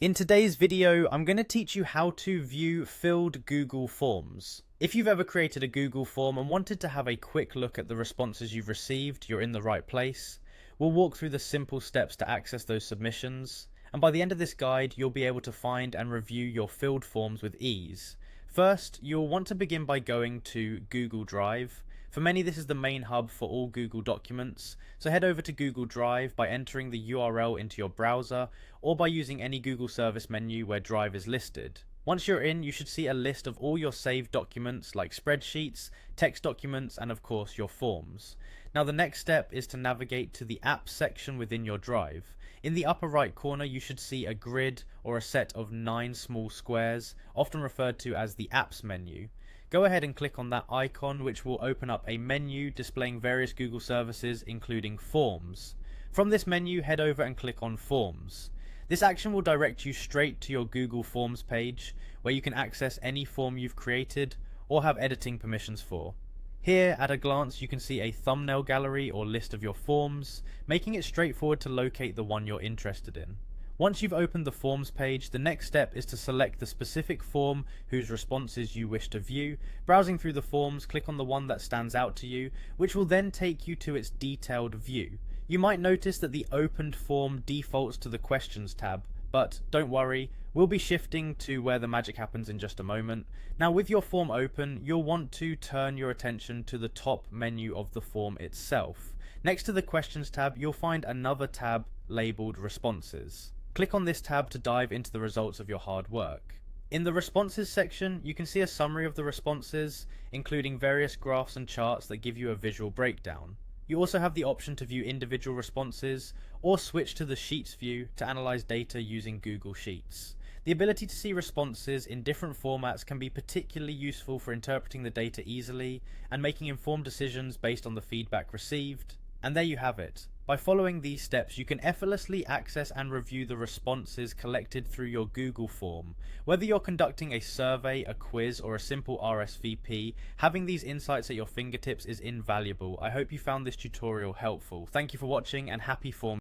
In today's video, I'm going to teach you how to view filled Google Forms. If you've ever created a Google form and wanted to have a quick look at the responses you've received, you're in the right place. We'll walk through the simple steps to access those submissions, and by the end of this guide, you'll be able to find and review your filled forms with ease. First, you'll want to begin by going to Google Drive. For many, this is the main hub for all Google documents, so head over to Google Drive by entering the URL into your browser or by using any Google service menu where Drive is listed. Once you're in, you should see a list of all your saved documents like spreadsheets, text documents, and of course your forms. Now the next step is to navigate to the Apps section within your Drive. In the upper right corner, you should see a grid or a set of 9 small squares, often referred to as the Apps menu. Go ahead and click on that icon, which will open up a menu displaying various Google services including Forms. From this menu, head over and click on Forms. This action will direct you straight to your Google Forms page, where you can access any form you've created or have editing permissions for. Here, at a glance, you can see a thumbnail gallery or list of your forms, making it straightforward to locate the one you're interested in. Once you've opened the Forms page, the next step is to select the specific form whose responses you wish to view. Browsing through the forms, click on the one that stands out to you, which will then take you to its detailed view. You might notice that the opened form defaults to the Questions tab, but don't worry, we'll be shifting to where the magic happens in just a moment. Now with your form open, you'll want to turn your attention to the top menu of the form itself. Next to the Questions tab, you'll find another tab labelled Responses. Click on this tab to dive into the results of your hard work. In the Responses section, you can see a summary of the responses, including various graphs and charts that give you a visual breakdown. You also have the option to view individual responses, or switch to the Sheets view to analyze data using Google Sheets. The ability to see responses in different formats can be particularly useful for interpreting the data easily and making informed decisions based on the feedback received. And there you have it. By following these steps, you can effortlessly access and review the responses collected through your Google form. Whether you're conducting a survey, a quiz, or a simple RSVP, having these insights at your fingertips is invaluable. I hope you found this tutorial helpful. Thank you for watching and happy form